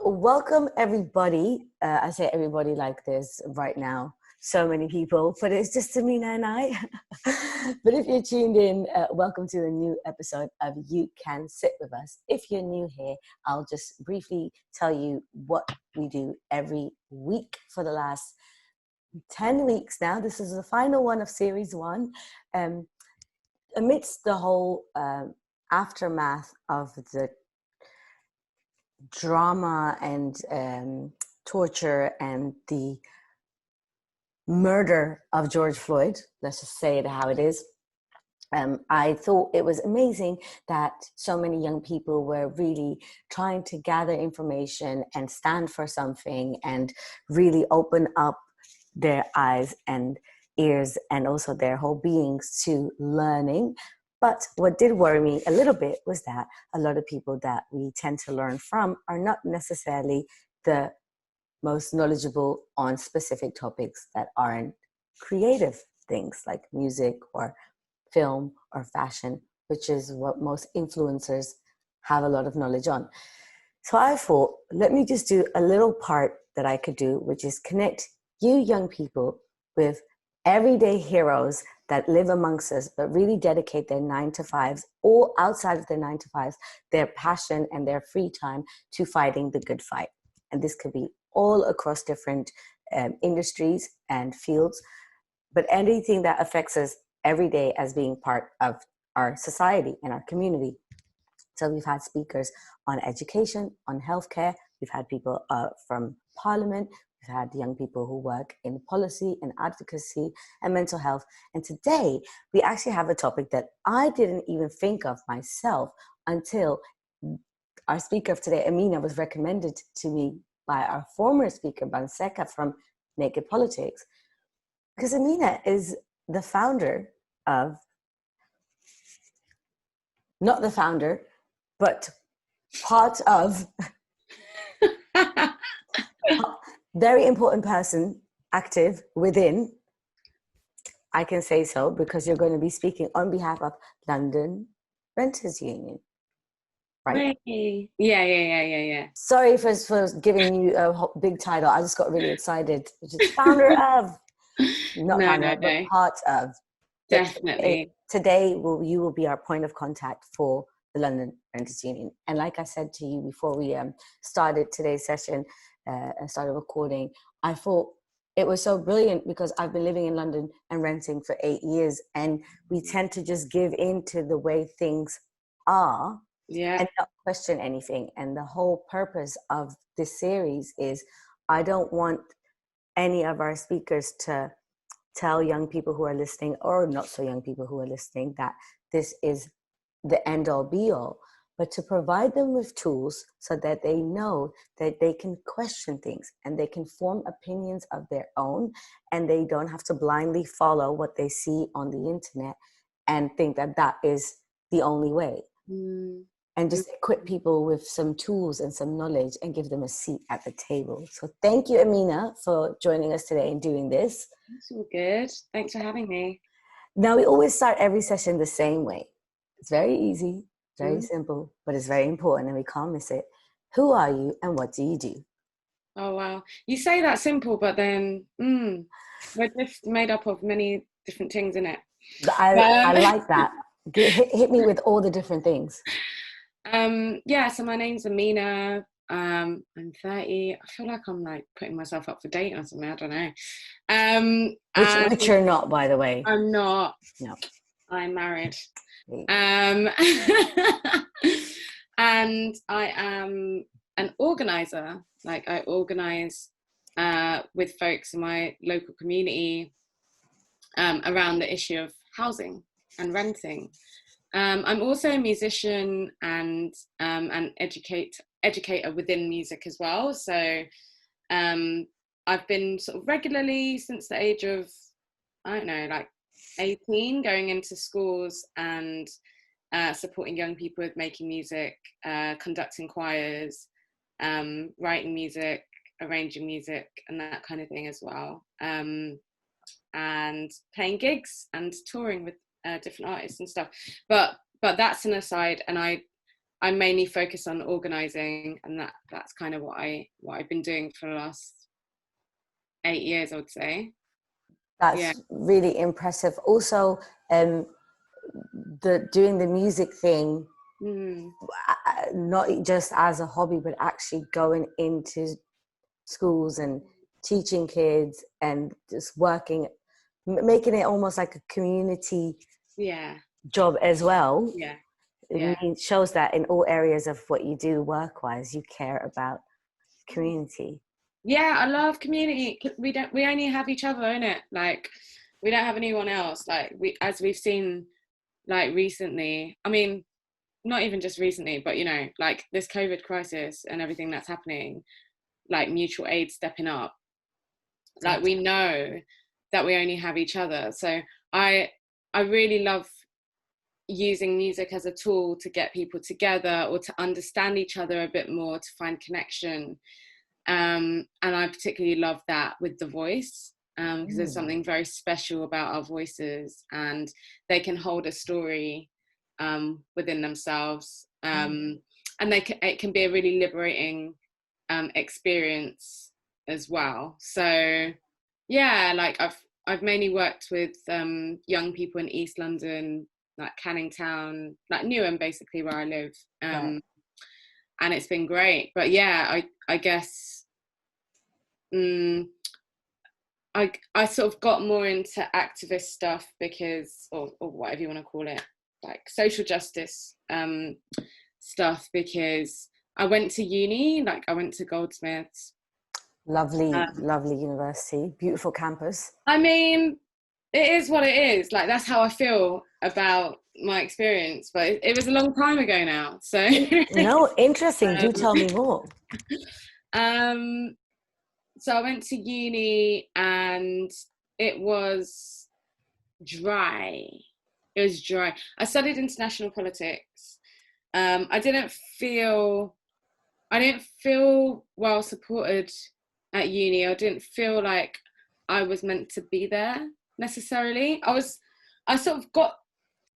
welcome everybody. I say everybody like there's right now so many people, but it's just Amina and I. But if you're tuned in, welcome to a new episode of You Can Sit With Us. If you're new here, I'll just briefly tell you what we do every week for the last 10 weeks now. This is the final one of series 1. Amidst the whole aftermath of the drama and torture and the murder of George Floyd, let's just say it how it is, I thought it was amazing that so many young people were really trying to gather information and stand for something and really open up their eyes and ears and also their whole beings to learning. But what did worry me a little bit was that a lot of people that we tend to learn from are not necessarily the most knowledgeable on specific topics that aren't creative things like music or film or fashion, which is what most influencers have a lot of knowledge on. So I thought, let me just do a little part that I could do, which is connect you young people with everyday heroes that live amongst us, but really dedicate their 9-to-5s or outside of their 9-to-5s, their passion and their free time to fighting the good fight. And this could be all across different industries and fields, but anything that affects us every day as being part of our society and our community. So we've had speakers on education, on healthcare. We've had people from Parliament. We've had young people who work in policy and advocacy and mental health. And today we actually have a topic that I didn't even think of myself until our speaker of today, Amina, was recommended to me by our former speaker, Banseka from Naked Politics. Because Amina is the founder of, not the founder, but part of very important person active within, I can say so, because you're going to be speaking on behalf of London Renters Union, right? Hey. Yeah. Sorry for giving you a big title. I just got really excited. Just founder of, not founder of, but part of. Definitely. Today, you will be our point of contact for the London Renters Union. And like I said to you before we started today's session, and started recording, I thought it was so brilliant because I've been living in London and renting for 8 years, and we tend to just give in to the way things are and not question anything. And the whole purpose of this series is I don't want any of our speakers to tell young people who are listening or not so young people who are listening that this is the end all be all, but to provide them with tools so that they know that they can question things and they can form opinions of their own, and they don't have to blindly follow what they see on the internet and think that that is the only way. And just equip people with some tools and some knowledge and give them a seat at the table. So thank you, Amina, for joining us today and doing this. That's all good. Thanks for having me. Now, we always start every session the same way. It's very easy. Very simple, but it's very important and we can't miss it. Who are you and what do you do? Oh, wow. You say that simple, but then we're just made up of many different things, innit? I like that. Hit me with all the different things. So my name's Amina. I'm 30. I feel like I'm like putting myself up for dating or something. I don't know. Which you're not, by the way. I'm not. No. I'm married. And I am an organizer. Like I organize with folks in my local community around the issue of housing and renting. I'm also a musician and an educator within music as well. So I've been sort of regularly since the age of, I don't know, like 18, going into schools and supporting young people with making music, conducting choirs, writing music, arranging music, and that kind of thing as well. And playing gigs and touring with different artists and stuff. But that's an aside, and I I mainly focus on organising, and that's kind of what I've been doing for the last 8 years, I would say. Yeah. That's really impressive. Also, doing the music thing, not just as a hobby, but actually going into schools and teaching kids and just working, making it almost like a community job as well. Yeah. It shows that in all areas of what you do work-wise, you care about community. Yeah, I love community. We only have each other, innit? Like, we don't have anyone else. Like, as we've seen, like, recently, I mean, not even just recently, but, you know, like this COVID crisis and everything that's happening, like mutual aid stepping up, like we know that we only have each other. So I really love using music as a tool to get people together or to understand each other a bit more, to find connection. And I particularly love that with the voice, because there's something very special about our voices, and they can hold a story within themselves, and it can be a really liberating experience as well. So yeah, like I've mainly worked with young people in East London, like Canning Town, like Newham, basically, where I live, and it's been great. But yeah, I guess I sort of got more into activist stuff because, or whatever you want to call it, like social justice stuff, because I went to uni, like I went to Goldsmiths. Lovely university, beautiful campus. I mean, it is what it is. Like, that's how I feel about my experience, but it was a long time ago now. So no, interesting. Do tell me more. So I went to uni and it was dry. It was dry. I studied international politics. I didn't feel well supported at uni. I didn't feel like I was meant to be there necessarily. I sort of got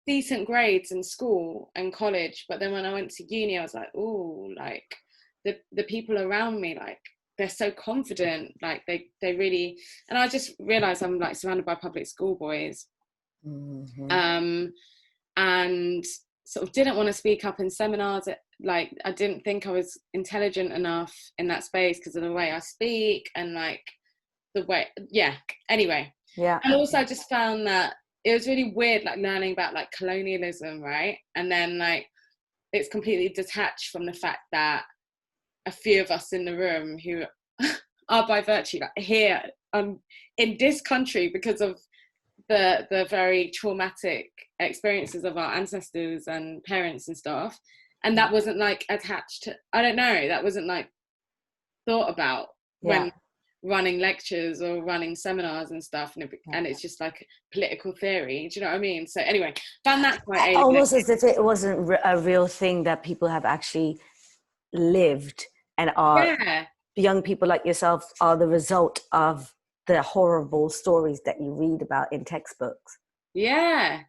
decent grades in school and college, but then when I went to uni, I was like, oh, like the people around me, like they're so confident, like they really, and I just realized I'm like surrounded by public school boys, and sort of didn't want to speak up in seminars. Like, I didn't think I was intelligent enough in that space because of the way I speak and like the way, anyway. And also I just found that it was really weird, like learning about like colonialism, right? And then like it's completely detached from the fact that a few of us in the room who are by virtue like here in this country because of the very traumatic experiences of our ancestors and parents and stuff, and that wasn't like attached to, I don't know, that wasn't like thought about when running lectures or running seminars and stuff, and it's just like political theory, do you know what I mean? So anyway, found that quite almost as if it wasn't a real thing that people have actually lived and are young people like yourself are the result of the horrible stories that you read about in textbooks. Yeah.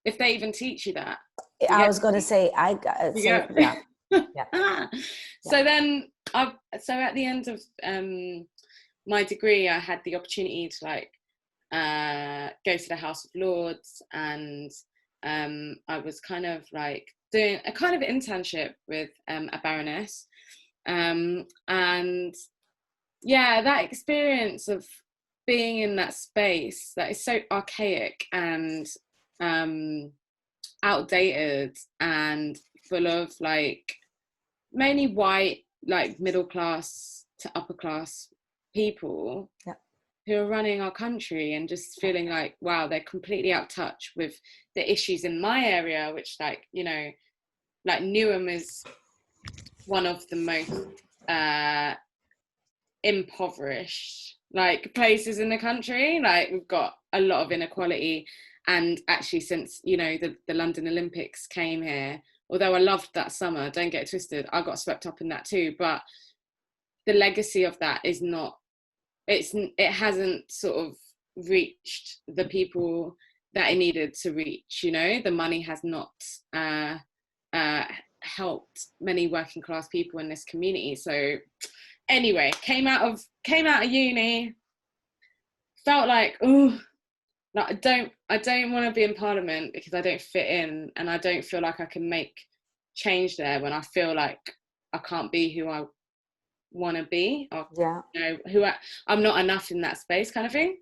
If they even teach you that. I was going to say, So then, so at the end of my degree, I had the opportunity to like go to the House of Lords, and I was kind of like doing a kind of internship with a baroness, and yeah, that experience of being in that space that is so archaic and outdated and full of like mainly white, like middle class to upper class people who are running our country, and just feeling like, wow, they're completely out of touch with the issues in my area, which, like, you know, like Newham is one of the most impoverished like places in the country. Like, we've got a lot of inequality, and actually since, you know, the London Olympics came here, although I loved that summer, don't get it twisted, I got swept up in that too, but the legacy of that is not, it hasn't sort of reached the people that it needed to reach, you know. The money has not helped many working class people in this community. So anyway, came out of uni, felt like, oh, like I don't want to be in Parliament because I don't fit in, and I don't feel like I can make change there when I feel like I can't be who I want to be, or I'm not enough in that space, kind of thing.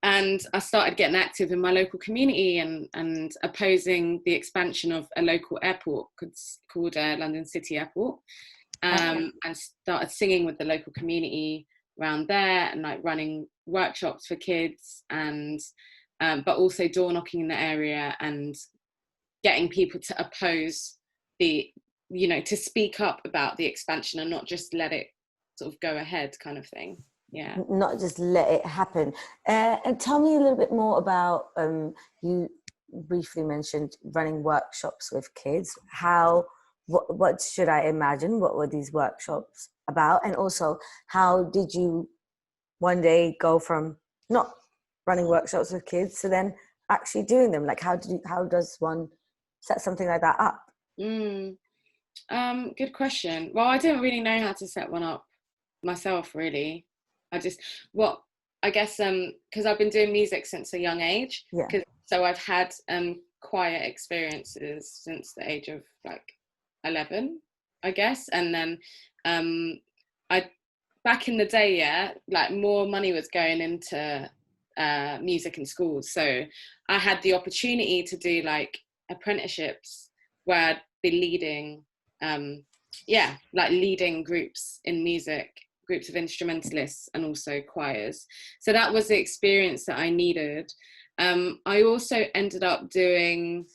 And I started getting active in my local community and opposing the expansion of a local airport called London City Airport, and started singing with the local community around there, and like running workshops for kids, and but also door knocking in the area and getting people to oppose the, to speak up about the expansion and not just let it sort of go ahead, kind of thing. Yeah. Not just let it happen. And tell me a little bit more about, you briefly mentioned running workshops with kids. What should I imagine? What were these workshops about? And also, how did you one day go from not running workshops with kids to then actually doing them? Like, how does one set something like that up? Good question. Well, I didn't really know how to set one up myself, really. I guess because I've been doing music since a young age. Yeah. So I've had choir experiences since the age of like 11, I guess. And then back in the day, like more money was going into music in schools. So I had the opportunity to do like apprenticeships where I'd be leading, leading groups in music, groups of instrumentalists and also choirs. So that was the experience that I needed. I also ended up doing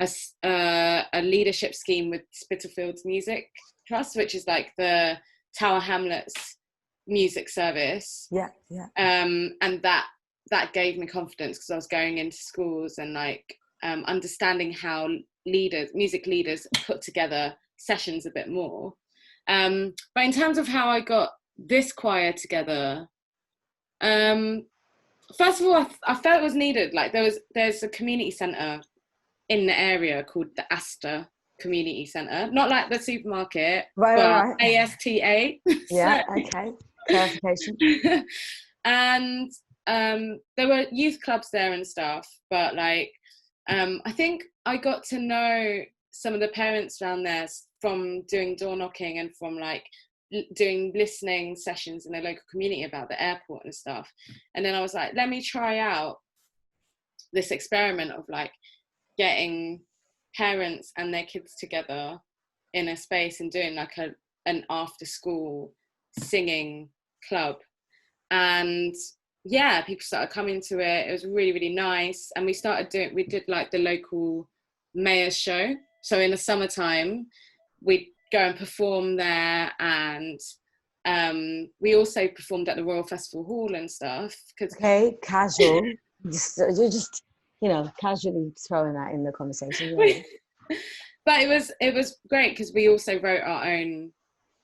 a leadership scheme with Spitalfields Music Trust, which is like the Tower Hamlets music service. Yeah. And that gave me confidence because I was going into schools and like understanding how music leaders put together sessions a bit more. But in terms of how I got this choir together, first of all, I felt it was needed. Like there's a community centre in the area called the Astor Community Centre, not like the supermarket, right. ASTA. Yeah, okay. Clarification. And there were youth clubs there and stuff, but like I think I got to know some of the parents around there from doing door knocking and from like doing listening sessions in the local community about the airport and stuff. And then I was like, let me try out this experiment of like getting parents and their kids together in a space and doing like an after school singing club. And yeah, people started coming to it. It was really, really nice. And we did like the local mayor's show. So in the summertime, we'd go and perform there. And we also performed at the Royal Festival Hall and stuff. Okay, casual. You're just, casually throwing that in the conversation. Yeah. But it was great because we also wrote our own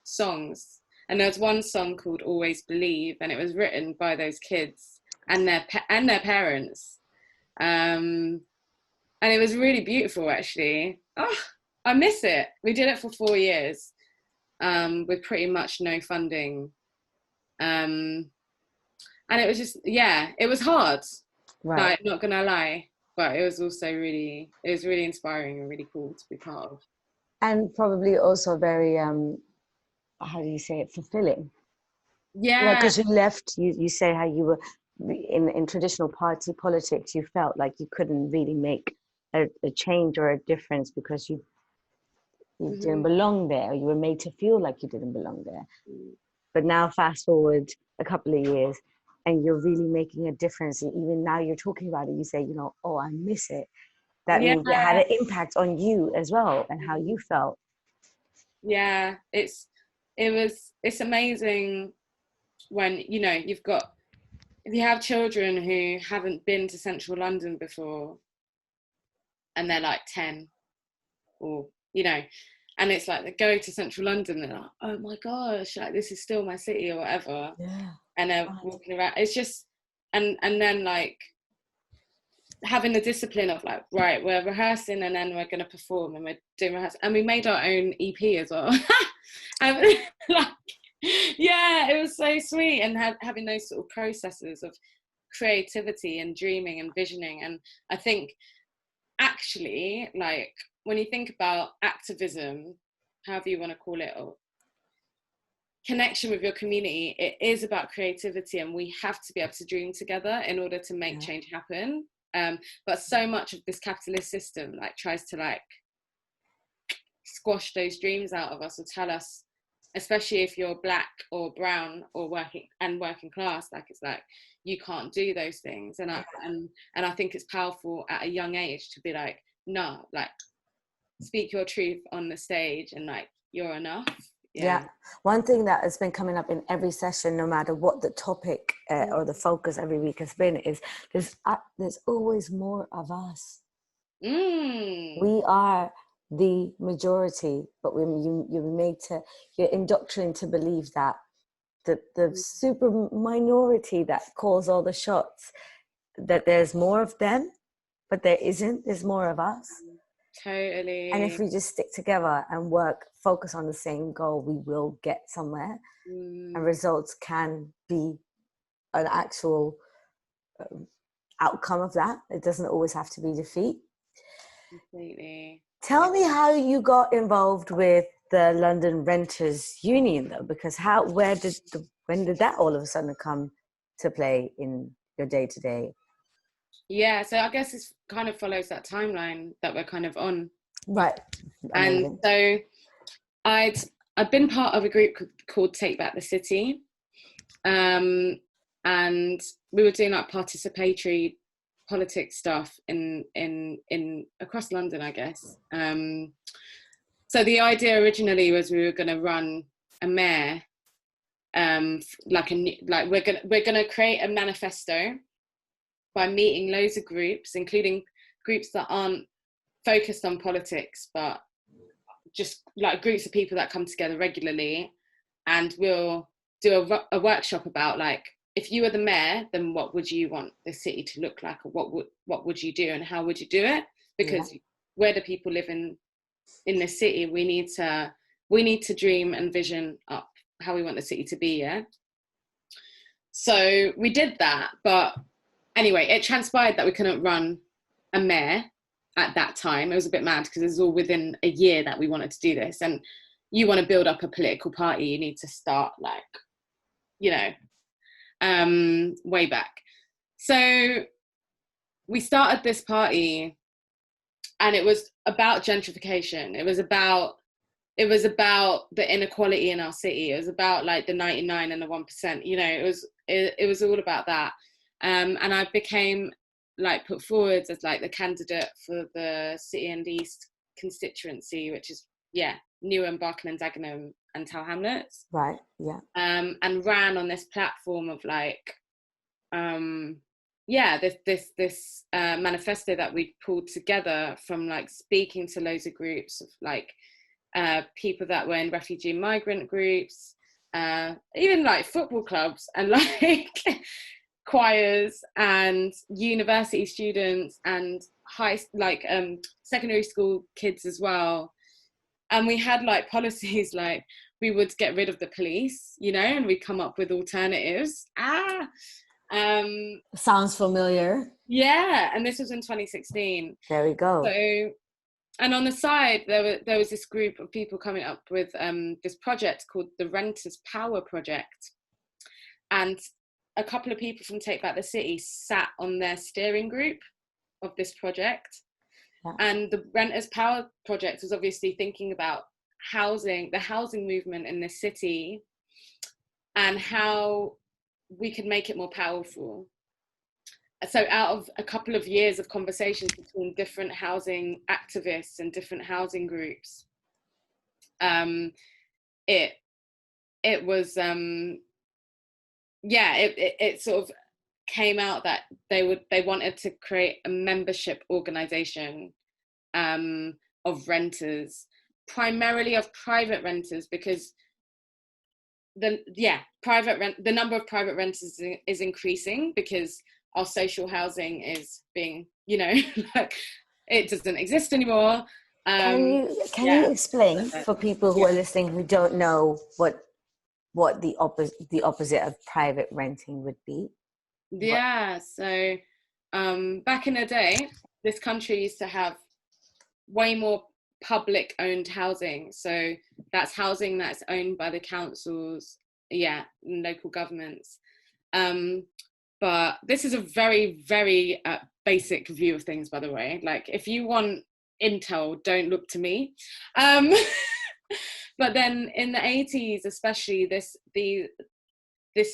songs. And there was one song called Always Believe, and it was written by those kids and their parents. And it was really beautiful, actually. Oh, I miss it. We did it for 4 years with pretty much no funding. And it was just, it was hard. Right. Like, not gonna lie. But it was also really inspiring and really cool to be part of. And probably also very, how do you say it, fulfilling. Yeah. Because you left, you say how you were in traditional party politics, you felt like you couldn't really make a change or a difference because you didn't belong there, or you were made to feel like you didn't belong there. But now fast forward a couple of years and you're really making a difference. And even now you're talking about it, you say, oh, I miss it. That means it had an impact on you as well and how you felt. Yeah, it's amazing when, if you have children who haven't been to central London before and they're like 10 or, and it's like they go to central London and they're like, oh my gosh, like this is still my city or whatever. Yeah. And they're walking around. It's just, and then like having the discipline of like, right, we're rehearsing and then we're going to perform, and we're doing rehearsal, and we made our own EP as well. Like, yeah, it was so sweet, and having those sort of processes of creativity and dreaming and visioning. And I think actually, like, when you think about activism, however you want to call it, or connection with your community, it is about creativity, and we have to be able to dream together in order to make change happen. But so much of this capitalist system like tries to like squash those dreams out of us, or tell us, especially if you're Black or brown or working class, like it's like you can't do those things. And I think it's powerful at a young age to be like, no, like speak your truth on the stage, and like you're enough. Yeah. One thing that has been coming up in every session, no matter what the topic or the focus every week has been, is there's always more of us. We are the majority, but you're indoctrinated to believe that the super minority that calls all the shots, that there's more of them, but there isn't. There's more of us. Totally. And if we just stick together and focus on the same goal, we will get somewhere. And results can be an actual outcome of that. It doesn't always have to be defeat. Completely. Tell me how you got involved with the London Renters Union, though, because when did that all of a sudden come to play in your day-to-day? Yeah, so I guess it kind of follows that timeline that we're kind of on. Right. Amazing. And so I'd been part of a group called Take Back the City. And we were doing like participatory politics stuff in across London, I guess. So the idea originally was we were going to run a mayor, we're gonna create a manifesto by meeting loads of groups, including groups that aren't focused on politics, but just like groups of people that come together regularly, and we'll do a workshop about like, if you were the mayor, then what would you want the city to look like, or what would you do, and how would you do it? Because where do people live in the city? We need to dream and vision up how we want the city to be. Yeah. So we did that, but anyway, it transpired that we couldn't run a mayor at that time. It was a bit mad because it was all within a year that we wanted to do this, and you want to build up a political party, you need to start like, way back. So we started this party, and it was about gentrification. It was about the inequality in our city. It was about like the 99 and the 1%. It was all about that. And I became like put forward as like the candidate for the City and East constituency, which is Newham, Barking and Dagenham and Tower Hamlets. Right. Yeah. And ran on this platform of like this manifesto that we pulled together from like speaking to loads of groups of like people that were in refugee migrant groups, even like football clubs and like choirs and university students and secondary school kids as well. And we had like policies like we would get rid of the police, and we'd come up with alternatives. Sounds familiar. Yeah, and this was in 2016. There we go. So, and on the side, there was this group of people coming up with this project called the Renters Power Project. And a couple of people from Take Back the City sat on their steering group of this project. Yeah. And the Renters Power Project was obviously thinking about the housing movement in this city, and how we could make it more powerful. So out of a couple of years of conversations between different housing activists and different housing groups, it was it sort of came out that they wanted to create a membership organization of renters, primarily of private renters, because the number of private renters is increasing because our social housing is being, you know, like it doesn't exist anymore. Can you explain for people who are listening who don't know what the opposite of private renting would be? Yeah, so back in the day, this country used to have way more public owned housing. So that's housing that's owned by the councils, yeah, and local governments. But this is a very, very basic view of things, by the way. Like, if you want intel, don't look to me. But then in the 80s, especially, this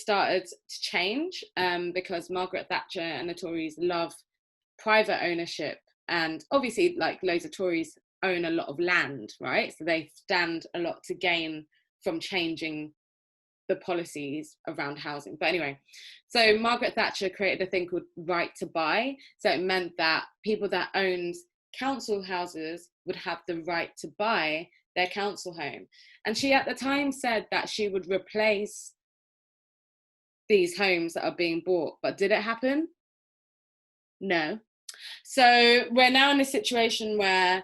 started to change because Margaret Thatcher and the Tories love private ownership. And obviously, like, loads of Tories own a lot of land, right? So they stand a lot to gain from changing the policies around housing. But anyway, so Margaret Thatcher created a thing called right to buy. So it meant that people that owned council houses would have the right to buy their council home. And she at the time said that she would replace these homes that are being bought. But did it happen? No. So we're now in a situation where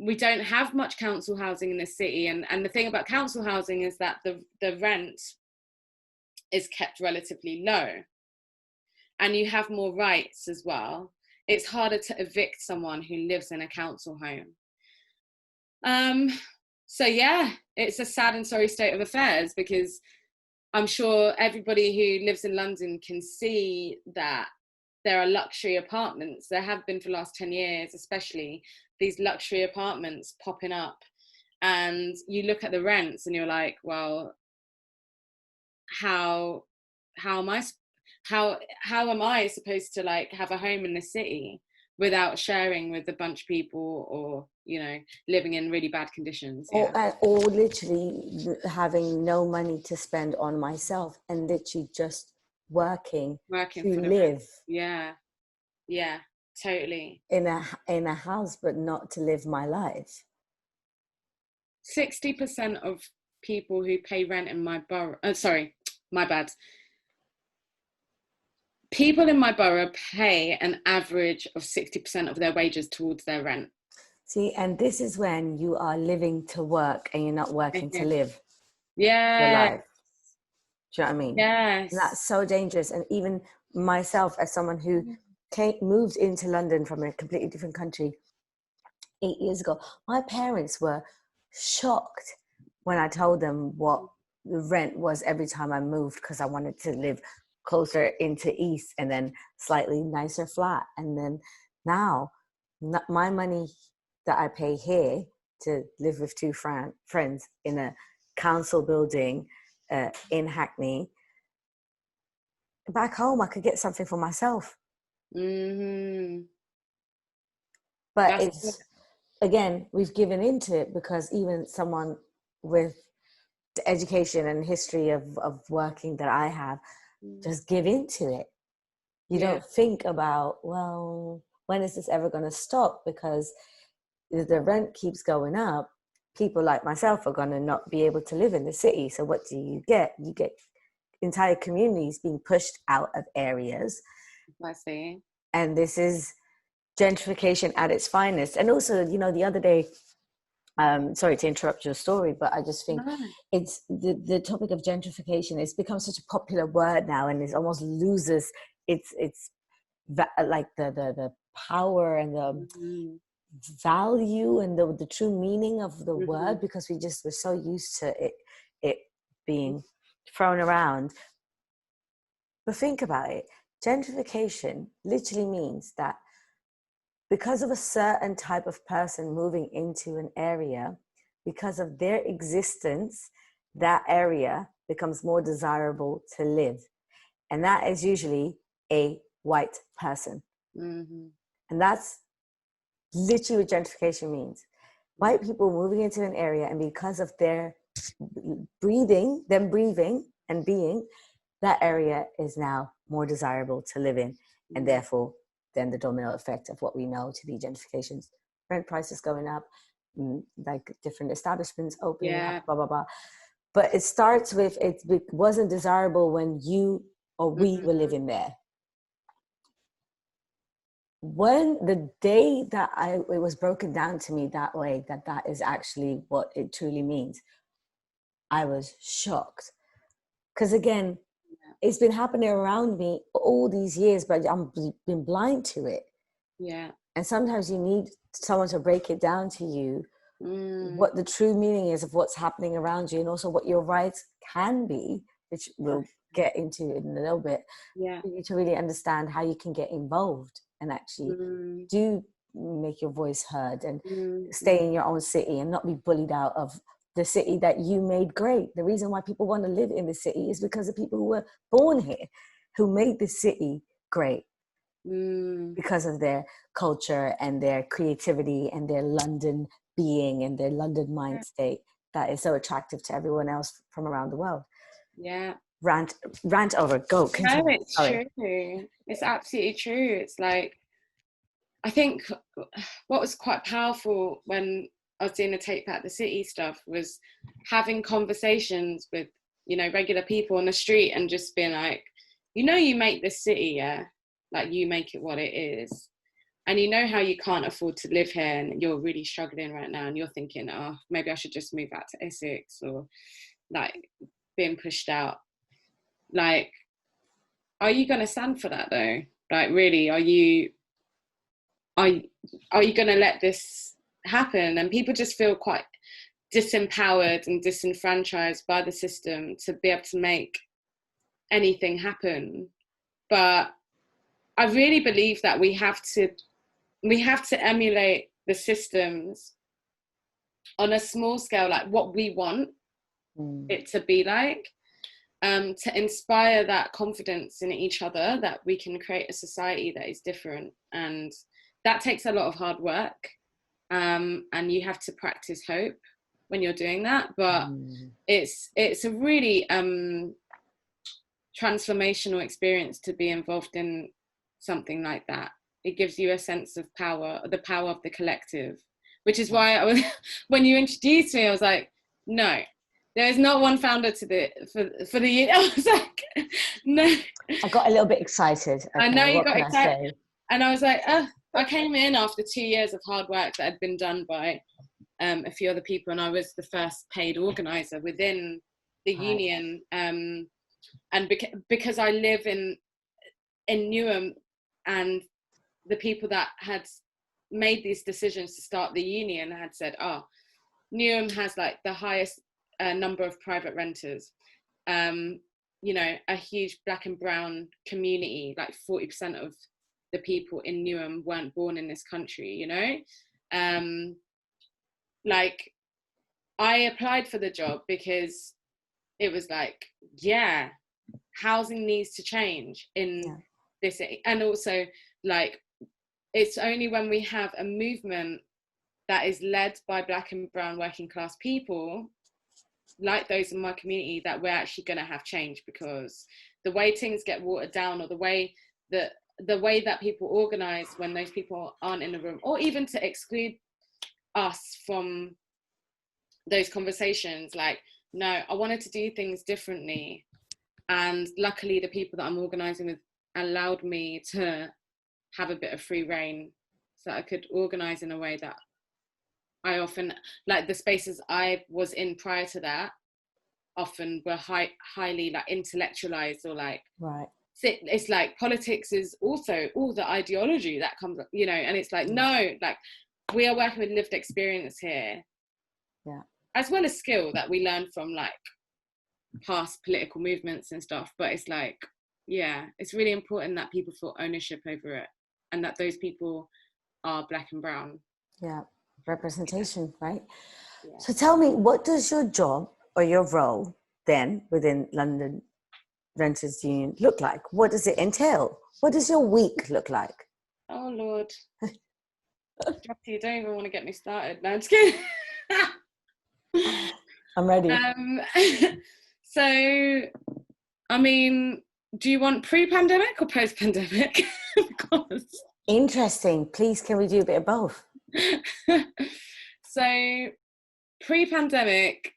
we don't have much council housing in the city. And the thing about council housing is that the rent is kept relatively low. And you have more rights as well. It's harder to evict someone who lives in a council home. So yeah, it's a sad and sorry state of affairs, because I'm sure everybody who lives in London can see that there are luxury apartments. There have been for the last 10 years, especially, these luxury apartments popping up. And you look at the rents and you're like, well, how am I supposed to, like, have a home in the city without sharing with a bunch of people, or, you know, living in really bad conditions? Yeah. Or literally having no money to spend on myself and literally just working to for live. Yeah, totally. In a house, but not to live my life. 60% of people who pay rent in my borough, sorry, my bad. People in my borough pay an average of 60% of their wages towards their rent. See, and this is when you are living to work and you're not working to live your life. Do you know what I mean? Yes. And that's so dangerous. And even myself, as someone who moved into London from a completely different country 8 years ago, my parents were shocked when I told them what the rent was every time I moved, because I wanted to live closer into East and then slightly nicer flat. And then now my money that I pay here to live with two friends in a council building in Hackney, back home I could get something for myself. Mm-hmm. But again, we've given into it, because even someone with the education and history of working that I have, just give into it. You don't think about, well, when is this ever going to stop? Because if the rent keeps going up, people like myself are going to not be able to live in the city. So what do you get? You get entire communities being pushed out of areas. I see. And this is gentrification at its finest. And also, you know, the other day, sorry to interrupt your story, but I just think it's the topic of gentrification. It's become such a popular word now, and it almost loses its like the power and the value and the true meaning of the word, because we're so used to it being thrown around. But think about it. Gentrification literally means that because of a certain type of person moving into an area, because of their existence, that area becomes more desirable to live. And that is usually a white person. Mm-hmm. And that's literally what gentrification means. White people moving into an area, and because of their breathing and being, that area is now more desirable to live in. And therefore, then the domino effect of what we know to be gentrifications, rent prices going up, like different establishments opening up, blah, blah, blah. But it starts with, it wasn't desirable when you or we were living there. When the day that it was broken down to me that way, that is actually what it truly means, I was shocked. Because again, it's been happening around me all these years, but I've been blind to it. Yeah. And sometimes you need someone to break it down to you, what the true meaning is of what's happening around you, and also what your rights can be, which we'll get into in a little bit. Yeah. For you to really understand how you can get involved and actually do make your voice heard and stay in your own city and not be bullied out of the city that you made great. The reason why people want to live in the city is because of people who were born here, who made the city great because of their culture and their creativity and their London being and their London mind state that is so attractive to everyone else from around the world. Yeah. Rant over, go, continue. No, it's true. It's absolutely true. It's like, I think what was quite powerful when I was doing the Take Back the City stuff was having conversations with, you know, regular people on the street and just being like, you know, you make this city, yeah? Like, you make it what it is. And you know how you can't afford to live here and you're really struggling right now and you're thinking, oh, maybe I should just move out to Essex, or like being pushed out. Like, are you going to stand for that though? Like, really, are you going to let this happen? And people just feel quite disempowered and disenfranchised by the system to be able to make anything happen. But I really believe that we have to emulate the systems on a small scale, like what we want it to be like, to inspire that confidence in each other that we can create a society that is different. And that takes a lot of hard work, and you have to practice hope when you're doing that. But it's a really transformational experience to be involved in something like that. It gives you a sense of power, the power of the collective, which is why I was, when you introduced me, I was like, no, there is not one founder for the I was like, no. I got a little bit excited. Okay, I know you what got can excited. I say? And I was like, I came in after 2 years of hard work that had been done by a few other people, and I was the first paid organizer within the union. And because I live in Newham, and the people that had made these decisions to start the union had said, Newham has like the highest number of private renters, you know, a huge black and brown community, like 40% of the people in Newham weren't born in this country, you know. Like, I applied for the job because it was like, yeah, housing needs to change in this. And also, like, it's only when we have a movement that is led by black and brown working class people, like those in my community, that we're actually going to have change. Because the way things get watered down, or the way that people organize when those people aren't in the room, or even to exclude us from those conversations, like, no, I wanted to do things differently. And luckily the people that I'm organizing with allowed me to have a bit of free reign, so I could organize in a way that I often, like the spaces I was in prior to that, often were highly like intellectualized, or like, it's like politics is also all the ideology that comes up, you know. And it's like, no, like, we are working with lived experience here, as well as skill that we learn from like past political movements and stuff. But it's like, it's really important that people feel ownership over it, and that those people are black and brown. Representation, right? So tell me, what does your job or your role then within London Renters Union look like? What does it entail? What does your week look like? Oh Lord. You don't even want to get me started. No, I'm just kidding. I'm ready. So, I mean, do you want pre-pandemic or post-pandemic? Interesting. Please, can we do a bit of both? So, pre-pandemic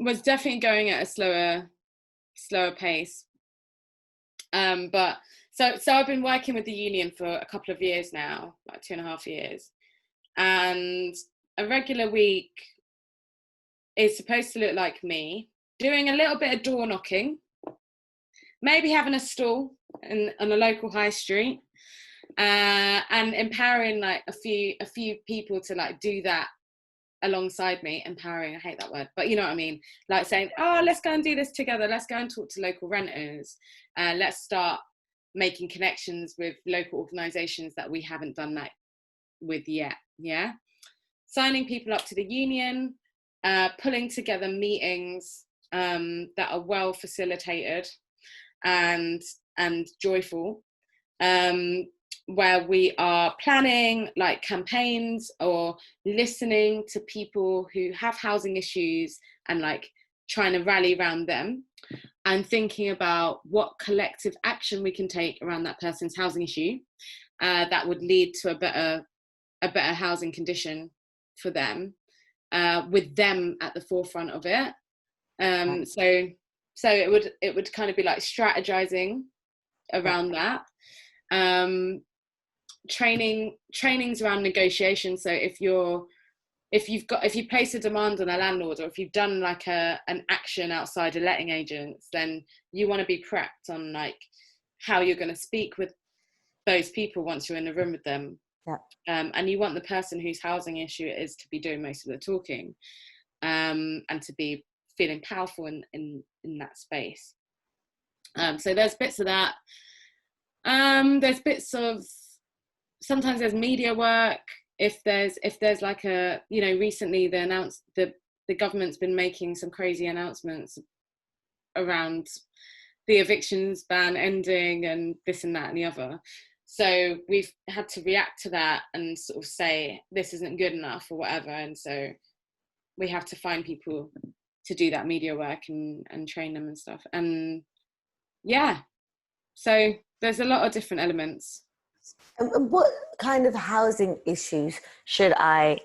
was definitely going at a slower pace. But so I've been working with the union for a couple of years now, like 2.5 years, and a regular week is supposed to look like me doing a little bit of door knocking, maybe having a stall on a local high street, and empowering like a few people to like do that alongside me. Empowering, I hate that word, but you know what I mean, like saying, oh, let's go and do this together, let's go and talk to local renters, let's start making connections with local organizations that we haven't done that with yet. Yeah, signing people up to the union, pulling together meetings that are well facilitated and joyful, where we are planning like campaigns or listening to people who have housing issues and like trying to rally around them and thinking about what collective action we can take around that person's housing issue that would lead to a better housing condition for them, with them at the forefront of it. So it would kind of be like strategizing around that. Trainings around negotiation. So if you place a demand on a landlord, or if you've done like an action outside a letting agent, then you want to be prepped on like how you're going to speak with those people once you're in the room with them. Yeah. And you want the person whose housing issue it is to be doing most of the talking, and to be feeling powerful in that space. So there's bits of that. There's bits of, sometimes there's media work. If there's like a, you know, recently the government's been making some crazy announcements around the evictions ban ending and this and that and the other. So we've had to react to that and sort of say this isn't good enough or whatever. And so we have to find people to do that media work and train them and stuff. And yeah, so there's a lot of different elements. And what kind of housing issues should I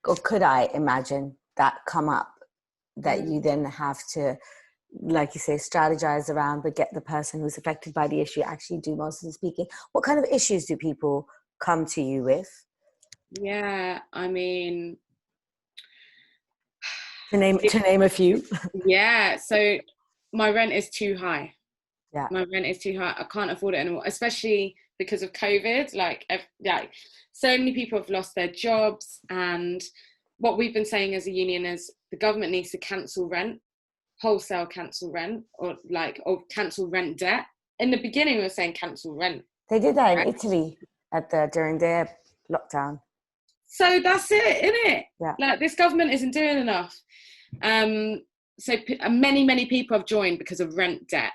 or could I imagine that come up that you then have to, like you say, strategize around, but get the person who's affected by the issue actually do most of the speaking? What kind of issues do people come to you with? Yeah, I mean, to name a few. Yeah, so my rent is too high. Yeah, my rent is too high. I can't afford it anymore, especially because of COVID. Like so many people have lost their jobs, and what we've been saying as a union is the government needs to cancel rent, wholesale cancel rent, or cancel rent debt. In the beginning we were saying cancel rent. They did that in Italy during their lockdown. So that's it, isn't it? Yeah. Like, this government isn't doing enough. So many people have joined because of rent debt.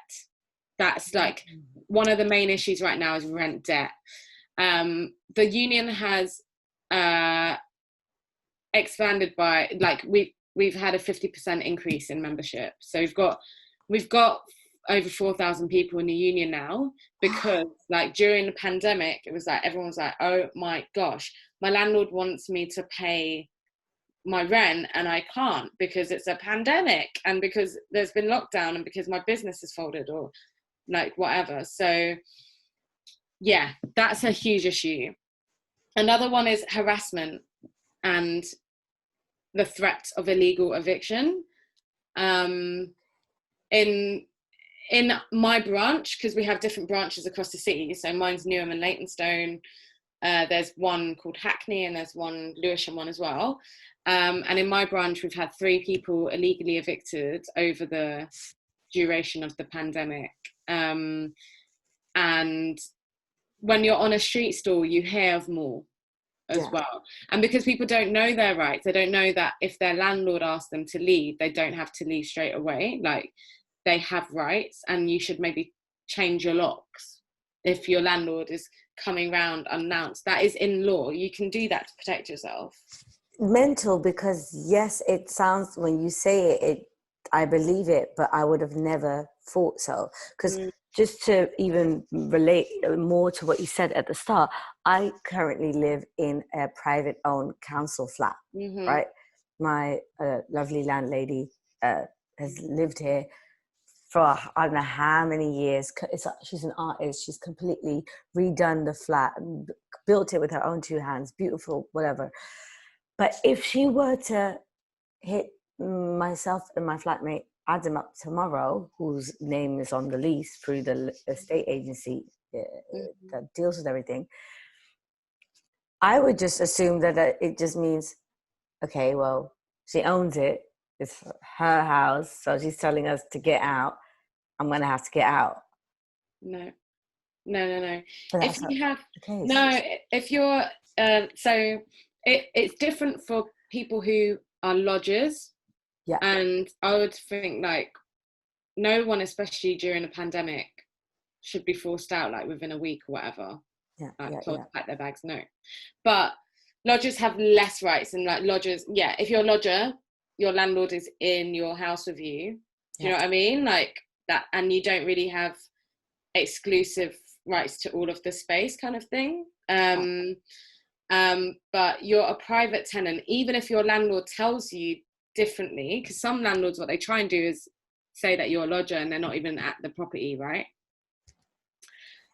That's like one of the main issues right now is rent debt. The union has expanded by, like, we've had a 50% increase in membership. So we've got over 4,000 people in the union now, because like during the pandemic, it was like everyone was like, oh my gosh, my landlord wants me to pay my rent and I can't because it's a pandemic and because there's been lockdown and because my business is folded or like whatever. So yeah, that's a huge issue. Another one is harassment and the threat of illegal eviction. In my branch, because we have different branches across the city, so mine's Newham and Leytonstone, there's one called Hackney and there's one Lewisham one as well. And in my branch, we've had 3 people illegally evicted over the duration of the pandemic. And when you're on a street stall, you hear of more as well. And because people don't know their rights, they don't know that if their landlord asks them to leave, they don't have to leave straight away. Like, they have rights, and you should maybe change your locks if your landlord is coming round unannounced. That is in law. You can do that to protect yourself. Mental, because yes, it sounds, when you say it, I believe it, but I would have never thought so. Because just to even relate more to what you said at the start, I currently live in a private owned council flat, right? My lovely landlady has lived here for I don't know how many years. She's an artist. She's completely redone the flat, built it with her own two hands. Beautiful, whatever. But if she were to hit myself and my flatmate Adam up tomorrow, whose name is on the lease through the estate agency that deals with everything, I would just assume that it just means, okay, well, she owns it. It's her house, so she's telling us to get out. I'm going to have to get out. No. But If that's you have the case. no, if you're so it's different for people who are lodgers. Yeah. And I would think like no one, especially during a pandemic, should be forced out like within a week or whatever. Told to pack their bags. No, but lodgers have less rights, and like lodgers, if you're a lodger, your landlord is in your house with you. Do you know what I mean? Like that, and you don't really have exclusive rights to all of the space, kind of thing. But you're a private tenant, even if your landlord tells you differently, because some landlords, what they try and do is say that you're a lodger and they're not even at the property, right?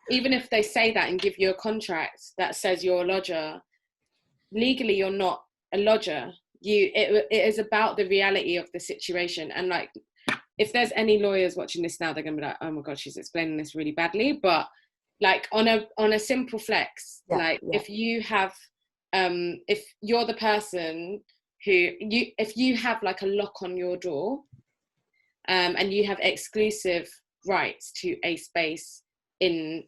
Even if they say that and give you a contract that says you're a lodger, legally you're not a lodger. It is about the reality of the situation. And like, if there's any lawyers watching this now, they're gonna be like, oh my god, she's explaining this really badly. But like on a simple flex, if you have if you're the person if you have like a lock on your door, and you have exclusive rights to a space in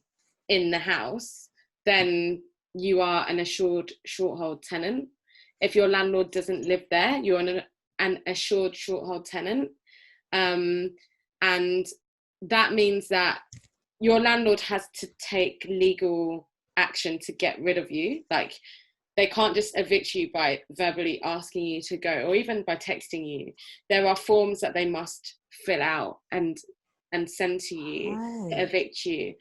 the house, then you are an assured short-hold tenant. If your landlord doesn't live there, you're an assured short-hold tenant. And that means that your landlord has to take legal action to get rid of you. Like, they can't just evict you by verbally asking you to go, or even by texting you. There are forms that they must fill out and send to you to evict you.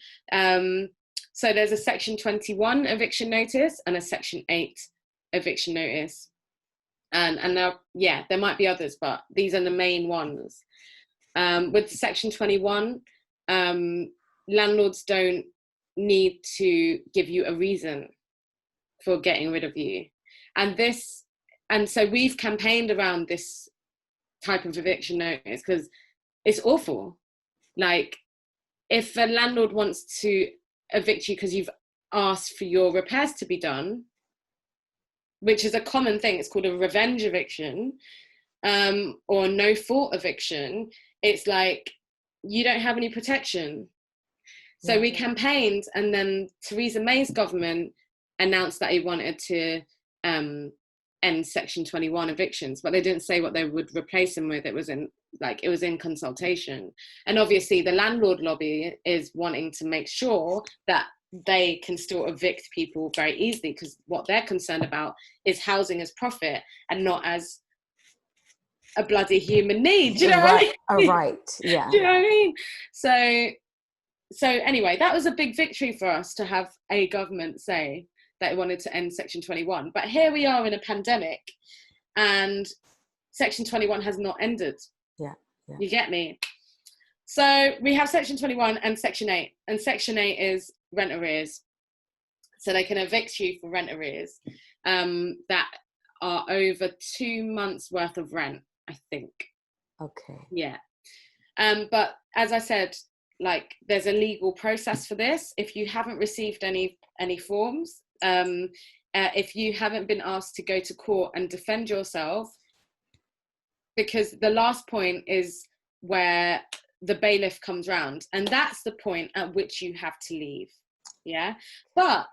So there's a Section 21 eviction notice and a Section 8 eviction notice. And there might be others, but these are the main ones. With Section 21, landlords don't need to give you a reason for getting rid of you. And so we've campaigned around this type of eviction notice because it's awful. Like, if a landlord wants to evict you because you've asked for your repairs to be done, which is a common thing, it's called a revenge eviction, or no fault eviction, it's like you don't have any protection. So we campaigned, and then Theresa May's government announced that he wanted to end Section 21 evictions, but they didn't say what they would replace them with. It was in consultation. And obviously the landlord lobby is wanting to make sure that they can still evict people very easily, because what they're concerned about is housing as profit and not as a bloody human need. Do you know what I mean? Right, yeah. Do you know what I mean? So anyway, that was a big victory for us to have a government say that it wanted to end Section 21. But here we are in a pandemic, and Section 21 has not ended. Yeah. You get me? So we have Section 21 and Section 8. And Section 8 is rent arrears. So they can evict you for rent arrears that are over 2 months worth of rent, I think. Okay. Yeah. But as I said, like, there's a legal process for this. If you haven't received any forms, if you haven't been asked to go to court and defend yourself, because the last point is where the bailiff comes round, and that's the point at which you have to leave. Yeah. But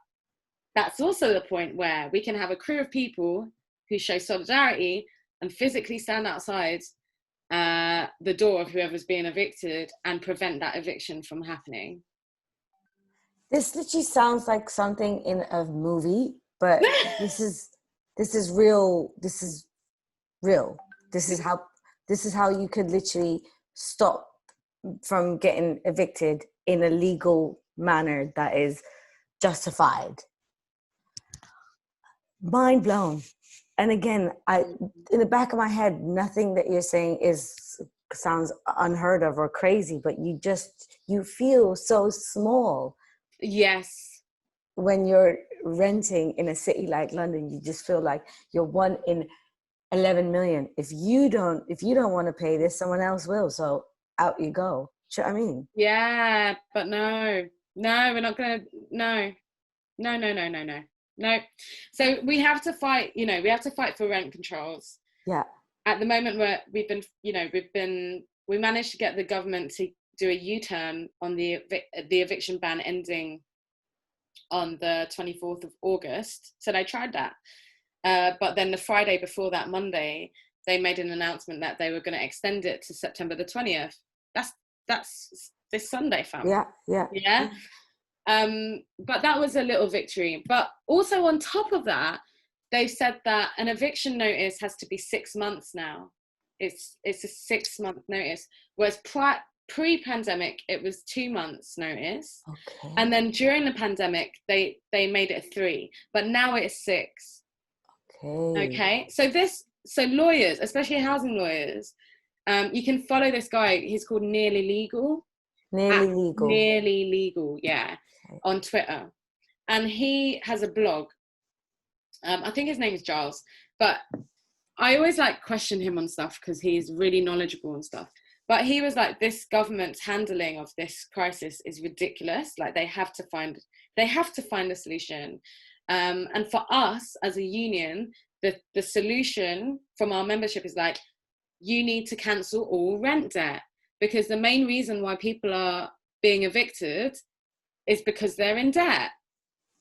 that's also the point where we can have a crew of people who show solidarity and physically stand outside the door of whoever's being evicted and prevent that eviction from happening. This literally sounds like something in a movie, but this is real. This is real. This is how you could literally stop from getting evicted in a legal manner that is justified. Mind blown. And again, in the back of my head, nothing that you're saying is sounds unheard of or crazy, but you feel so small. Yes. When you're renting in a city like London, you just feel like you're one in 11 million. If you don't want to pay this, someone else will. So out you go. Do you know what I mean? Yeah, but no, we're not gonna. No. So we have to fight. We have to fight for rent controls. Yeah. At the moment, we managed to get the government to do a U-turn on the eviction ban ending on the 24th of August. So they tried that. But then the Friday before that, Monday, they made an announcement that they were going to extend it to September the 20th. That's this Sunday, fam. Yeah. But that was a little victory. But also on top of that, they said that an eviction notice has to be 6 months now. It's a 6-month notice, whereas pre-pandemic it was 2 months notice. Okay. And then during the pandemic they made it 3, but now it's 6. Okay. So lawyers, especially housing lawyers, you can follow this guy. He's called Nearly Legal. Nearly Legal, yeah, okay. On Twitter, and he has a blog. I think his name is Giles, but I always question him on stuff because he's really knowledgeable and stuff. But he was like, this government's handling of this crisis is ridiculous. Like they have to find a solution. And for us as a union, the solution from our membership is like, you need to cancel all rent debt, because the main reason why people are being evicted is because they're in debt.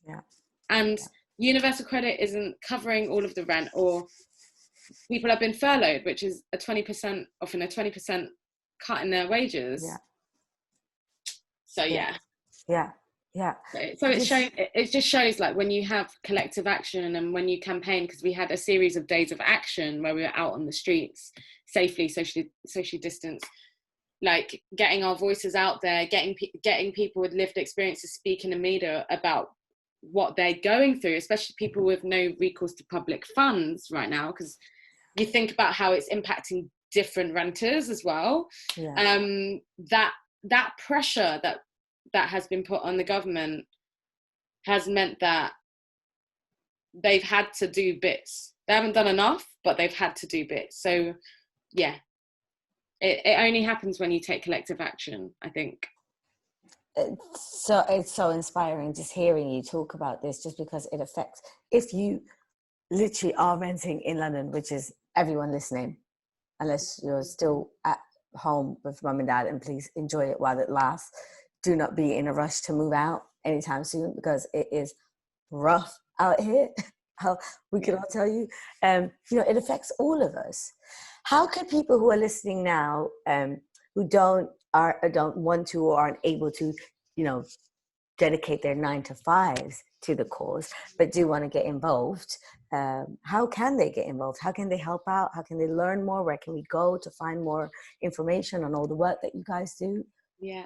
Yeah. And universal credit isn't covering all of the rent, or people have been furloughed, which is often a 20% cut in their wages. Yeah. So yeah. So it just shows like when you have collective action and when you campaign, because we had a series of days of action where we were out on the streets safely, socially distanced, like getting our voices out there, getting people with lived experiences speaking in the media about what they're going through, especially people with no recourse to public funds right now, because you think about how it's impacting different renters as well. Yeah. That pressure that has been put on the government has meant that they've had to do bits. They haven't done enough, but they've had to do bits. So yeah, it only happens when you take collective action, I think. It's so inspiring just hearing you talk about this, just because it affects, if you literally are renting in London, which is everyone listening, unless you're still at home with mum and dad, and please enjoy it while it lasts. Do not be in a rush to move out anytime soon, because it is rough out here. How we can all tell you, it affects all of us. How can people who are listening now, who don't want to or aren't able to, dedicate their 9 to 5s to the cause, but do want to get involved, how can they get involved? How can they help out? How can they learn more? Where can we go to find more information on all the work that you guys do? Yeah.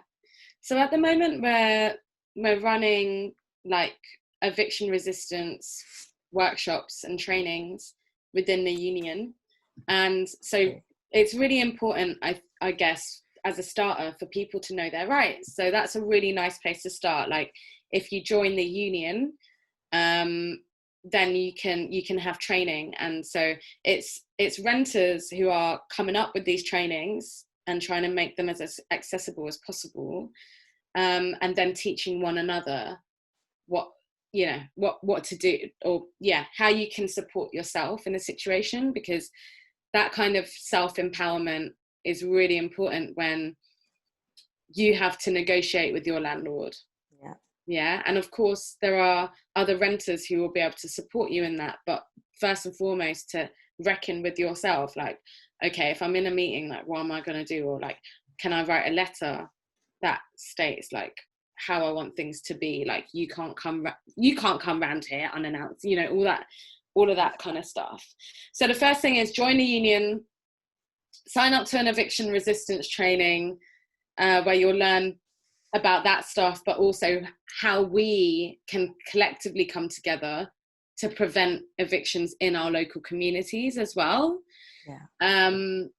So at the moment we're running like eviction resistance workshops and trainings within the union. And so it's really important, I guess, as a starter, for people to know their rights. So that's a really nice place to start. Like if you join the union, then you can have training. And so it's renters who are coming up with these trainings and trying to make them as accessible as possible, and then teaching one another what to do, or how you can support yourself in a situation, because that kind of self-empowerment is really important when you have to negotiate with your landlord. And of course there are other renters who will be able to support you in that, but first and foremost to reckon with yourself, like, okay, if I'm in a meeting, like, what am I going to do? Or like, can I write a letter that states like how I want things to be? Like, you can't come round here unannounced, all of that kind of stuff. So the first thing is join the union, sign up to an eviction resistance training, where you'll learn about that stuff, but also how we can collectively come together to prevent evictions in our local communities as well. And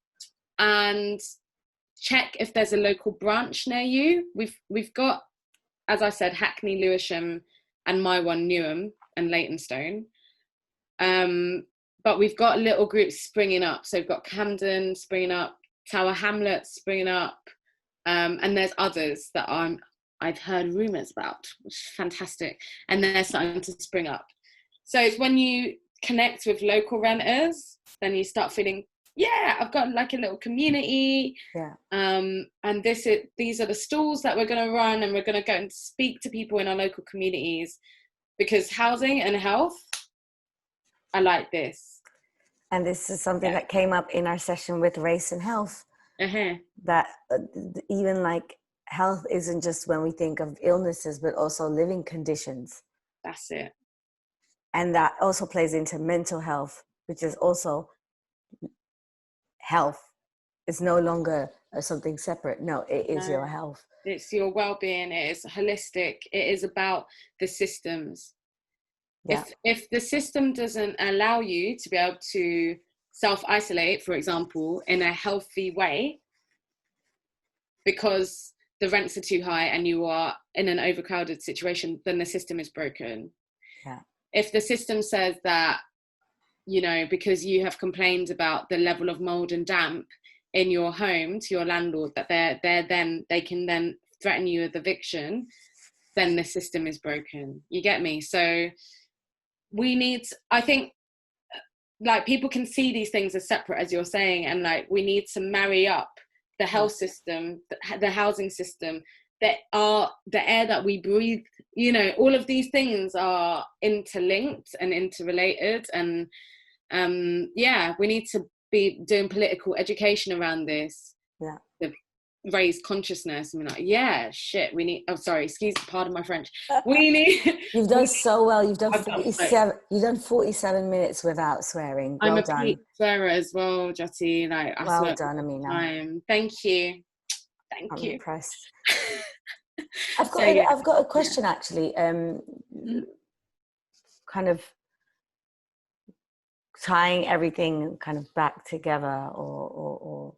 check if there's a local branch near you. We've got, as I said, Hackney, Lewisham, and my one, Newham and Leytonstone. But we've got little groups springing up. So we've got Camden springing up, Tower Hamlets springing up, and there's others that I've heard rumours about, which is fantastic. And they're starting to spring up. So it's when you connect with local renters, then you start feeling, yeah, I've got like a little community. Yeah. And these are the stalls that we're going to run, and we're going to go and speak to people in our local communities, because housing and health are like this. And this is something that came up in our session with race and health. That even like health isn't just when we think of illnesses, but also living conditions. That's it. And that also plays into mental health, which is also health. It's no longer something separate. No, it is your health. It's your well-being. It is holistic. It is about the systems. Yeah. If the system doesn't allow you to be able to self-isolate, for example, in a healthy way, because the rents are too high and you are in an overcrowded situation, then the system is broken. Yeah. If the system says that, you know, because you have complained about the level of mold and damp in your home to your landlord, that they can then threaten you with eviction, then the system is broken. You get me? So we need, I think, like, people can see these things as separate, as you're saying, and like we need to marry up the health system, the housing system, the air that we breathe. You know, all of these things are interlinked and interrelated, and we need to be doing political education around this. Yeah. To raise consciousness. I mean, like, we need, pardon my French. We need. You've done so well. You've done 47. You've done 47 minutes without swearing. Well done. I'm a peak swearer as well, Jyoty. Like, well done, Amina. Thank you. I'm impressed. I've got a question actually. Kind of tying everything kind of back together, or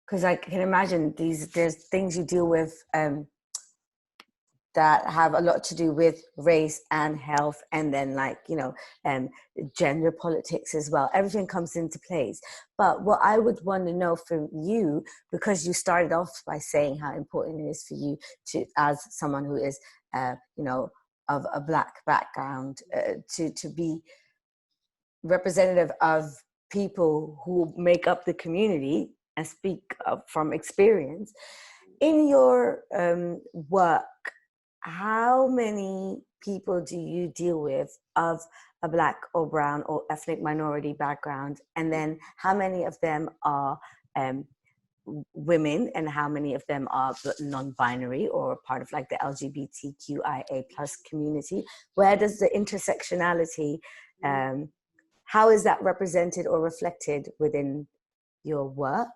because I can imagine there's things you deal with that have a lot to do with race and health, and then gender politics as well. Everything comes into place. But what I would want to know from you, because you started off by saying how important it is for you to, as someone who is of a Black background, to be representative of people who make up the community and speak from experience. In your work, how many people do you deal with of a Black or brown or ethnic minority background? And then how many of them are women, and how many of them are non-binary or part of like the LGBTQIA plus community? Where does the intersectionality, how is that represented or reflected within your work?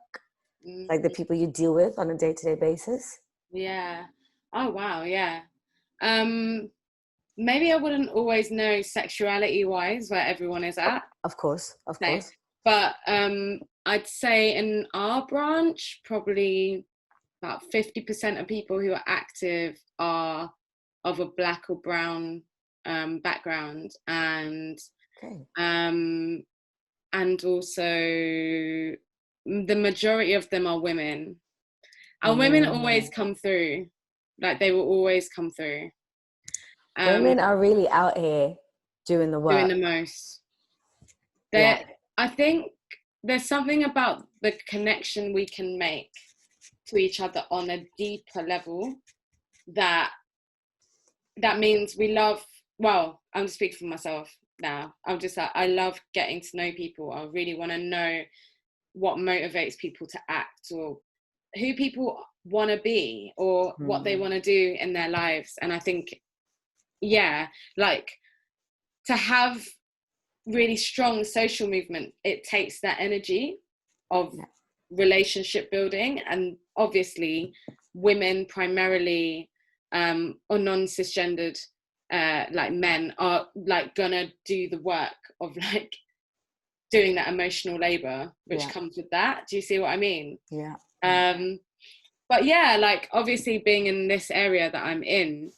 Like the people you deal with on a day-to-day basis? Yeah. Oh, wow. Yeah. Maybe I wouldn't always know sexuality-wise where everyone is at. Of course. But I'd say in our branch, probably about 50% of people who are active are of a Black or brown background, and also the majority of them are women. And women always come through. Like, they will always come through. Women are really out here doing the work. Doing the most. I think there's something about the connection we can make to each other on a deeper level that means we love, well, I'm speaking for myself now. I'm just like, I love getting to know people. I really want to know what motivates people to act, or who people want to be, or what they want to do in their lives. And I think, like, to have really strong social movement, it takes that energy of relationship building. And obviously women primarily, or non-cisgendered like men, are like gonna do the work of like doing that emotional labor which comes with that. Do you see what I mean? But yeah, like obviously being in this area that I'm in,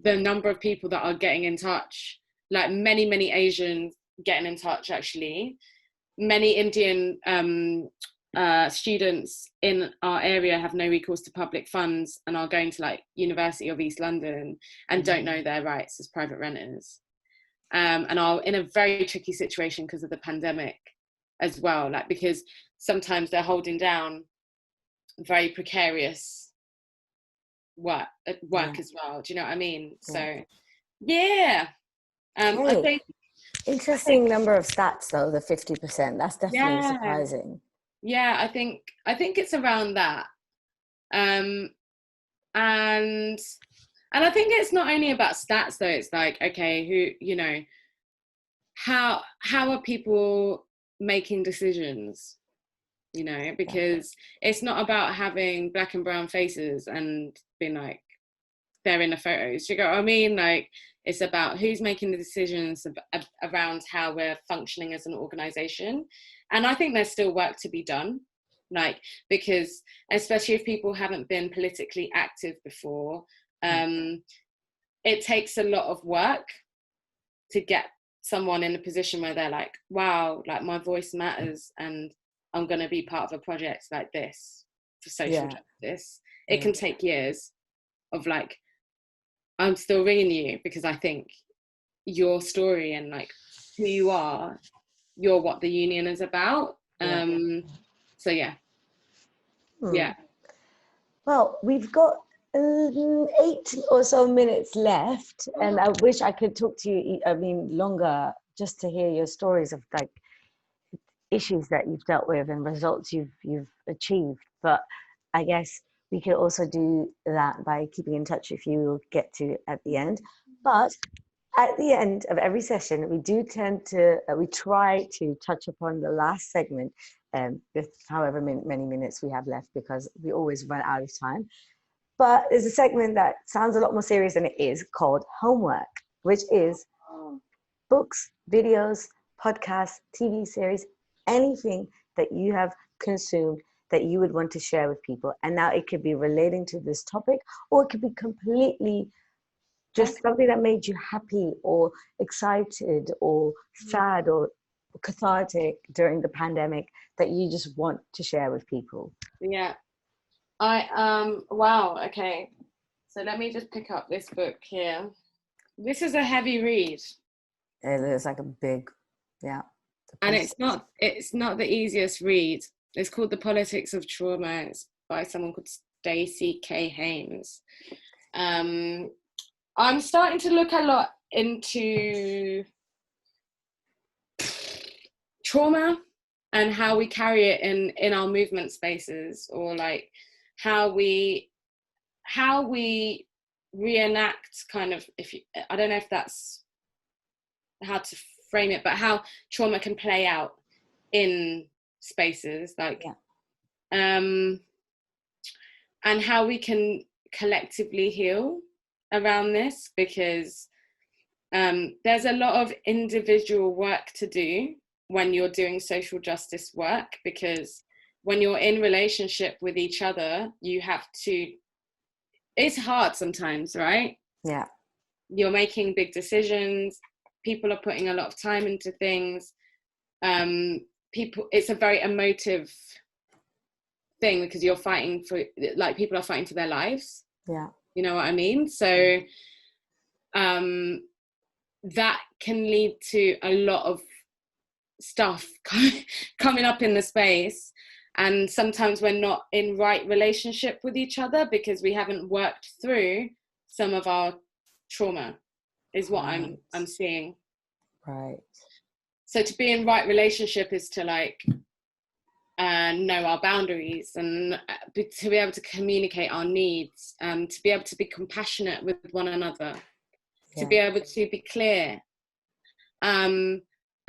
the number of people that are getting in touch, like many Asians getting in touch, actually, many Indian students in our area have no recourse to public funds and are going to like University of East London and don't know their rights as private renters, and are in a very tricky situation because of the pandemic as well, like because sometimes they're holding down very precarious work as well. Do you know what I mean? So yeah, I think interesting number of stats though, the 50%. That's definitely surprising. Yeah, I think it's around that. And I think it's not only about stats though, it's like, okay, who, you know, how are people making decisions, you know, because it's not about having black and brown faces and being like they're in the photos, you know what I mean? Like it's about who's making the decisions around how we're functioning as an organization. And I think there's still work to be done, like, because especially if people haven't been politically active before, it takes a lot of work to get someone in a position where they're like, wow, like my voice matters and I'm going to be part of a project like this for social justice. It can take years of like, I'm still ringing you because I think your story and like who you are, you're what the union is about. So yeah. Well, we've got 8 or so minutes left, and I wish I could talk to you, I mean, longer, just to hear your stories of like issues that you've dealt with and results you've achieved. But I guess we could also do that by keeping in touch, if you will get to at the end. But at the end of every session, we do tend to, we try to touch upon the last segment, with however many minutes we have left, because we always run out of time. But there's a segment that sounds a lot more serious than it is, called Homework, which is books, videos, podcasts, TV series, anything that you have consumed that you would want to share with people. And now it could be relating to this topic, or it could be completely just something that made you happy or excited or sad or cathartic during the pandemic that you just want to share with people. Yeah. Wow, okay. So let me just pick up this book here. This is a heavy read. It is like a big, and it's not the easiest read. It's called The Politics of Trauma. It's by someone called Stacey K. Haynes. I'm starting to look a lot into trauma and how we carry it in our movement spaces, or like how we reenact kind of, I don't know if that's how to frame it, but how trauma can play out in spaces, like and how we can collectively heal around this, because there's a lot of individual work to do when you're doing social justice work, because when you're in relationship with each other, you have to, it's hard sometimes, right? Yeah. You're making big decisions, people are putting a lot of time into things, it's a very emotive thing, because you're fighting for, like, people are fighting for their lives. Yeah. You know what I mean? So that can lead to a lot of stuff coming up in the space, and sometimes we're not in right relationship with each other because we haven't worked through some of our trauma, is what I'm seeing. Right. So to be in right relationship is to like know our boundaries, and to be able to communicate our needs, to be able to be compassionate with one another, to be able to be clear.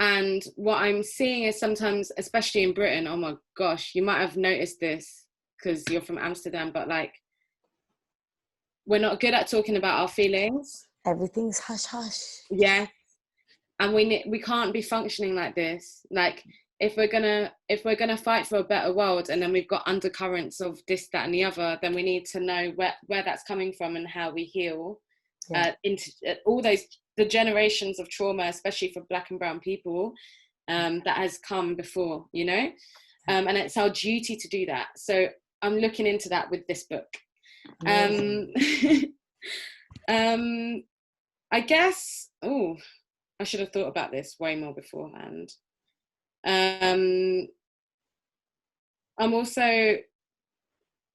And what I'm seeing is sometimes, especially in Britain, oh my gosh, you might have noticed this because you're from Amsterdam, but like, we're not good at talking about our feelings. Everything's hush hush. Yeah. And we can't be functioning like this. Like, if we're gonna fight for a better world, and then we've got undercurrents of this, that, and the other, then we need to know where that's coming from and how we heal into all the generations of trauma, especially for Black and brown people, that has come before, you know, and it's our duty to do that. So I'm looking into that with this book. I guess, I should have thought about this way more beforehand. I'm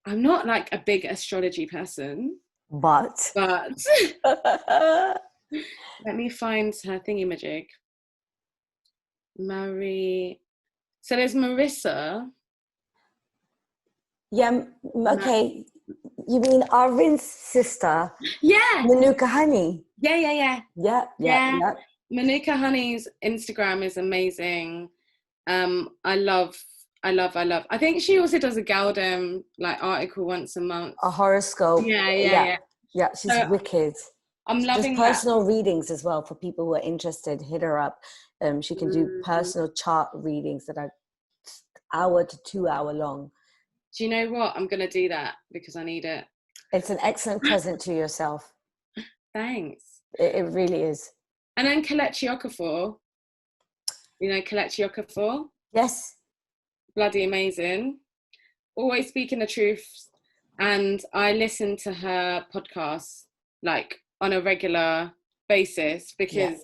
not like a big astrology person, but let me find her thingy-majig. So there's Marissa. Yeah, okay. You mean Arvin's sister? Yeah. Manuka Honey. Yeah. Yeah. Manuka Honey's Instagram is amazing. I love. I think she also does a Galdem like article once a month. A horoscope. Yeah. She's wicked. I'm loving just personal readings as well for people who are interested. Hit her up. She can do personal chart readings that are 1 to 2 hour long. Do you know what? I'm gonna do that because I need it. It's an excellent present to yourself. Thanks. It really is. And then Kelechi Okafor. You know Kelechi Okafor? Yes. Bloody amazing. Always speaking the truth. And I listen to her podcasts like on a regular basis because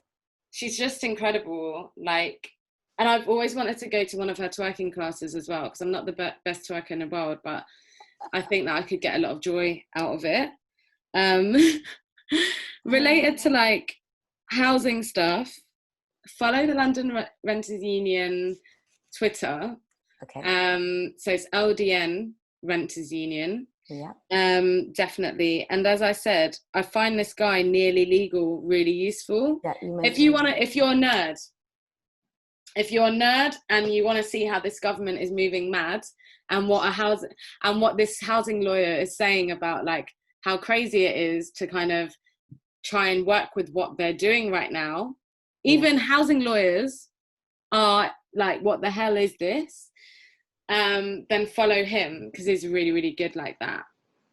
she's just incredible. Like, and I've always wanted to go to one of her twerking classes as well, because I'm not the best twerker in the world, but I think that I could get a lot of joy out of it. Related to like housing stuff, follow the London Renters Union Twitter. Okay. So it's LDN Renters Union. Yeah. Definitely. And as I said, I find this guy Nearly Legal really useful. Yeah, if you're a nerd and you want to see how this government is moving mad and what this housing lawyer is saying about like how crazy it is to kind of try and work with what they're doing right now. Even housing lawyers are like, what the hell is this? Then follow him because he's really, really good like that.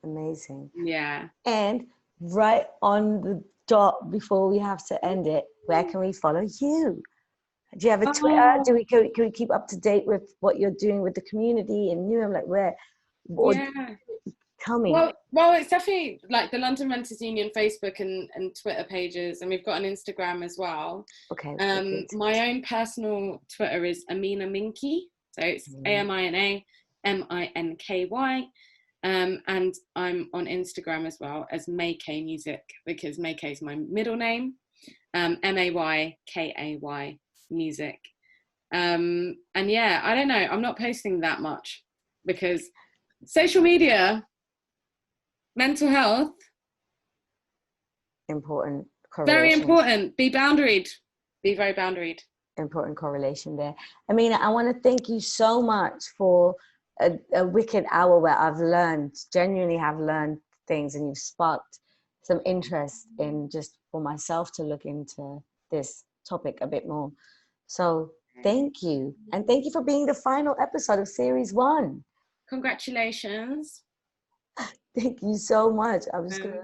Amazing. Yeah. And right on the dot before we have to end it, where can we follow you? Do you have a Twitter? Can we keep up to date with what you're doing with the community and Newham? Like where? Tell me. Well, it's definitely like the London Renters Union Facebook and Twitter pages, and we've got an Instagram as well. Okay. My own personal Twitter is Amina Minky, so it's AMINA MINKY, and I'm on Instagram as well as Maykay Music because Maykay is my middle name, MAYKAY Music, and yeah, I don't know. I'm not posting that much because social media. Mental health. Important correlation. Very important. Be boundaried. Be very boundaried. Important correlation there. Amina, I want to thank you so much for a wicked hour where I've genuinely have learned things, and you've sparked some interest in just for myself to look into this topic a bit more. So thank you. And thank you for being the final episode of Series 1. Congratulations. Thank you so much. I'm just going to